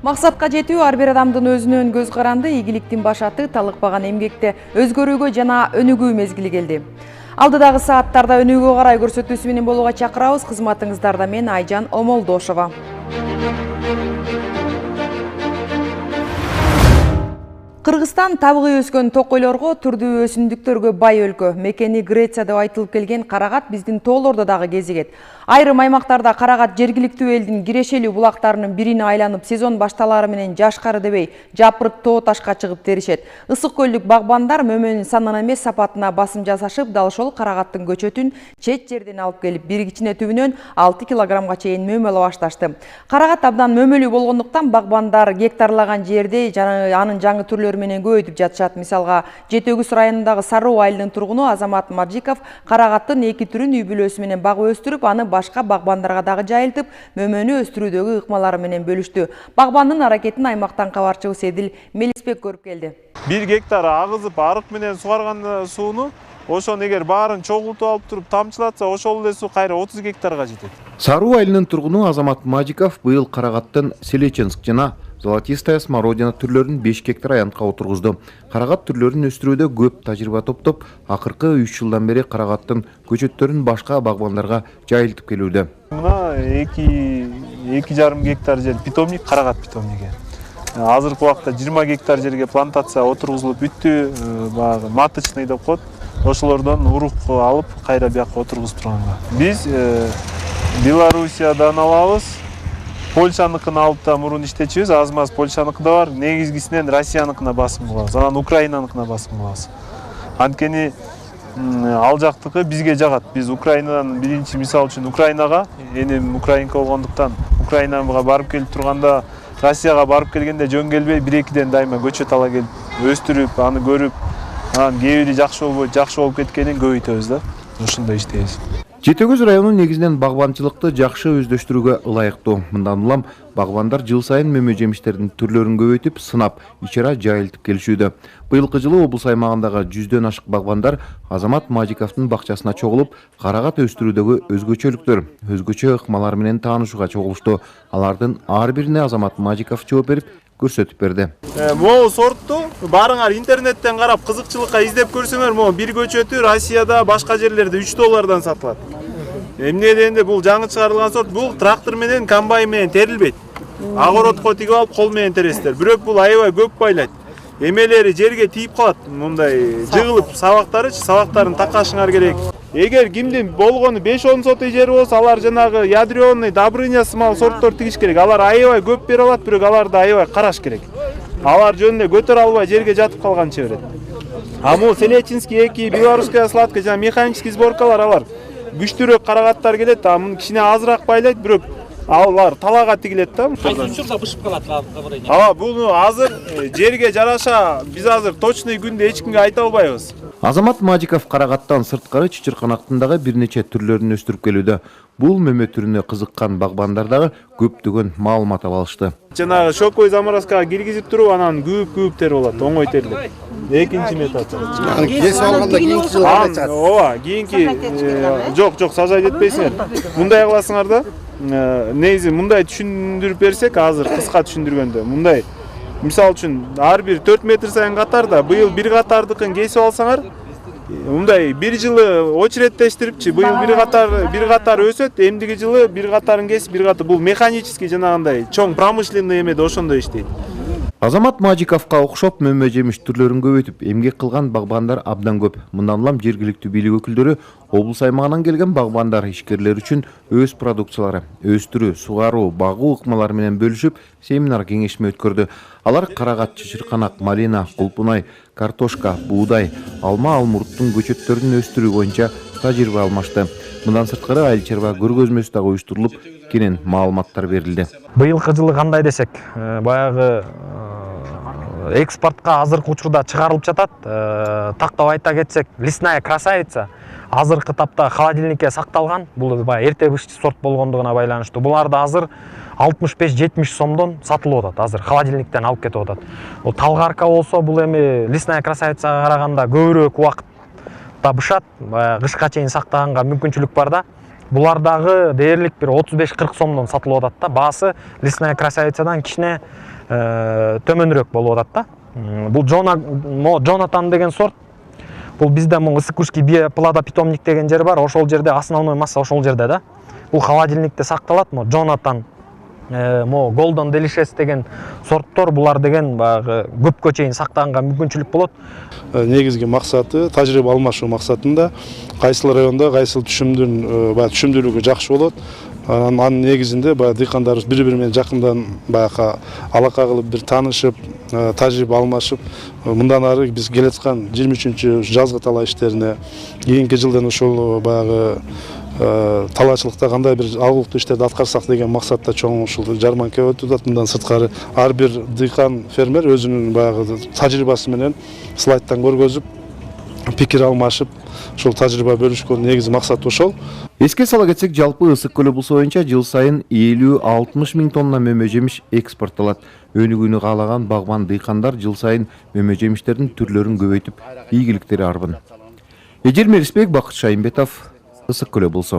Максатка жетүү ар бир адамдын өзүнөн көз каранды, ийгиликтин башаты, талыкпаган эмгекте өзгөрүүгө жана өнүгүү мезгили келди. Алдыдагы сааттарда өнүгүүгө карай көрсөтүүсү менен болууга чакырабыз. Кызматыңыздарда мен Айжан Омолдошова. Кыргызстан табыгы өскөн токойлорго, түрдүү өсүмдүктөргө бай өлкө. Мекени Греция деп айтылып келген карагат биздин тоолордо дагы кезигет. Айрым аймактарда карагат жергиликтүү элдин кирешелүү булактарынын бирине айланып, сезон башталары менен жашкары дебей, жапырт тоо ташка чыгып теришет. Ысык көлдүк багбандар мөмөнүн санына эмес сапатына басым жасашып, дал ошол карагаттын көчөтүн чет жерден алып келип, бир кичине түбүнөн 6 килограммга чейин мөмөлөп башташты. Карагат абдан мөмөлүү болгондуктан багбандар гектарлаган жерде анын жаңы түрлөрү менен көбөйтүп жатышат. Мисалга, Жети-Өгүз районундагы Саруу айылынын тургуну Азамат Мажиков карагаттын 2 түрүн үй бүлөсү менен багып өстүрүп, аны башка багбандарга дагы жайылтып, мөмөнү өстүрүүдөгү ыкмалары менен бөлүштү. Багбандын аракетин аймактан кабарчыбыз Эдил Мелисбек көрүп келди. 1 гектар агызып арык менен сугарган сууну ошону эгер баарын чогултуп алып туруп тамчылатса, ошол эле суу кайра 30 гектарга жетет. Саруу айылынын тургуну Азамат Мажиков быйыл карагаттын Селеченск жана Золотистая смородина түрлөрүн 5 гектар аянтка отургузду. Карагат түрлөрүн өстүрүүдө көп тажрыйба топтоп, акыркы 3 жылдан бери карагаттын көчөттөрүн башка багбандарга жайылтып келүүдө. Мына 2,5 гектар жер питомник, карагат питомниги. Азыркы убакта 20 гектар жерге плантация отургузулуп бүттү, баягы маточный деп коет. Ошолордон урук алып, кайра бияка отургузуп турганга. Биз Белоруссиядан алабыз. Польшаныкын алып да мурун иштечүбүз, аз-маз Польшаныкы да бар. Негизгисинен Россияныкына басым кылабыз, анан Украинаныкына басым кылабыз. Анткени ал жактыкы бизге жагат. Биз Украинадан биринчи мисал үчүн Украинага, энем украинка болгондуктан Украинага барып келип турганда, Россияга барып келгенде жөн келбей, 1-2ден дайыма көчөт ала келип, өстүрүп, аны көрүп, анан кээ бири жакшы болуп кеткенин көбөйтөбүз да. Ошондой иштейбиз. Жети-Өгүз району негизинен багбанчылыкты жакшы өздөштүрүүгө ылайыктуу. Мындан улам багбандар жыл сайын мөмө жемиштердин түрлөрүн көбөйтүп, сынап, ичара жайылтып келишүүдө. Быйылкы жылы облус аймагындагы 100дөн ашык багбандар Азамат Мажиковдун бакчасына чогулуп, карагат өстүрүүдөгү өзгөчөлүктөр, өзгөчө ыкмалар менен таанышууга чогулушту. Алардын ар бирине Азамат Мажиков жооп берип, көрсөтүп берди. Могу сортту баарыңар интернеттен карап, кызыкчылыкка издеп көрсөңөр, могу бир көчөтү Россияда, башка жерлерде $3 сатылат. Эмне дегенде бул жаңы чыгарылган сорт, бул трактор менен, комбайн менен терилбейт. Огородко тигип алып, кол менен тересиздер. Бирок бул аябай көп байлайт. Эмелери жерге тийип калат, мындай жыгылып, сабактарын такашыңар керек. Эгер кимдин болгону 5-10 сотый жери болсо, алар жанагы ядреный, Добрыня сымал сорттор тигиш керек. Алар аябай көп бере алат, бирок аларды аябай караш керек. Алар жөнүндө көтөрө албай жерге жатып калганча берет. А бул Селечинский 2, белорусская сладкая жана механический сборкалар алар күчтүүрөөк карагаттар келет, а муну кичине азыраак байлайт, бирок алар талага тигилет да. Кайсы учурда бышып калат Добрыня? Буну азыр жерге жараша биз азыр точный күндү эч кимге айта албайбыз. Азамат Мажиков карагаттан сырткары чычырканактын дагы бир нече түрлөрүн өстүрүп келүүдө. Бул мөмө түрүнө кызыккан багбандар дагы көптөгөн маалымат ала алышты. Жанагы шоковый заморозкага киргизип туруп, анан күүп тер болот, оңой терилет. Экинчи метод. Кесип алганда кийинки жылы качат. Ооба, кийинки жок, сажать этпейсиңер. Мындай кыласыңар да. Негизи мындай түшүндүрүп берсек, азыр кыска түшүндүргөндө, мындай мисал үчүн ар бир 4 метр сайын катарда, быйыл бир катардыкын кесип алсаңар, мындай бир жылы очереттештирипчи, быйыл бир катар өсөт, эмдиги жылы бир катарын кесип, бир катар бул механический жанагындай чоң промышленный эмеде ошондой иштейт. Азамат Мажиковго окшоп мөмө жемиш түрлөрүн көбөйтүп, эмгек кылган багбандар абдан көп. Мындан улам жергиликтүү бийлик өкүлдөрү облус аймагынан келген багбандар ишкерлер үчүн өз продукциялары, өстүрүү, сугаруу, багуу ыкмалары менен бөлүшүп, семинар кеңешме өткөрдү. Алар карагат, чычырканак, малина, кулпунай, картошка, буудай, алма, алмурттун көчөттөрүн өстүрүү боюнча тажрыйба алмашты. Мындан сырткары айыл чарба көргөзмөсү дагы уюштурулуп, кенен маалыматтар берилди. Быйылкы жылы кандай десек, баягы экспортко азыркы учурда чыгарылып жатат. Тактап айта кетсек, лесная красавица азыркы тапта холодильникке сакталган. Бул баягы эрте кышчы сорт болгондугуна байланыштуу. Буларды азыр 65-70 сомдон сатылып атат. Азыр холодильниктен алып кетип атат. Бул талгарка болсо, бул эми лесная красавицага караганда көбүрөөк убакытта бышат. Кышка чейин сактаганга мүмкүнчүлүк бар да. булар дагы дээрлик бир 35-40 сомдон сатылып атат да. Баасы лесная красавицадан кичине төмөнүрөөк болуп атат да. Бул Джонатан деген сорт. Бул бизде Ысыкушки биоплодопитомник деген жер бар. Ошол жерде основной масса ошол жерде да. Бул холодильникте сакталат. Джонатан, Golden Delicious деген сорттор, булар деген баягы көпкө чейин сактаганга мүмкүнчүлүк болот. Негизги максаты тажрыйба алмашуу максатында кайсыл районда кайсыл түшүмдүүлүгү жакшы болот. Анын негизинде дыйкандарыбыз бири-бири менен жакындан алака кылып бир таанышып, тажрыйба алмашып, мындан ары биз келаткан 23-чү жазгы талаа иштерине кийинки жылдан ошол талаачылыкта кандай бир алгылыктуу иштерди аткарсак деген максатта чоң ушул жарманка өтүп атат. Мындан сырткары ар бир дыйкан фермер өзүнүн тажрыйбасы менен слайдтан көргөзүп, пикир алмашып, ошол тажрыйба бөлүшкөн негизи максат ошол. Эске сала кетсек, жалпы Ысык көлү булсу боюнча жыл сайын 50-60 миң тонна мөмө жемиш экспортталат. Өнүгүүнү каалаган багбан дыйкандар жыл сайын мөмө жемиштердин түрлөрүн көбөйтүп, ийгиликтери арбын. Эжер Мерисбек, Бакыт Шайымбетов, Ысык көлү булсу.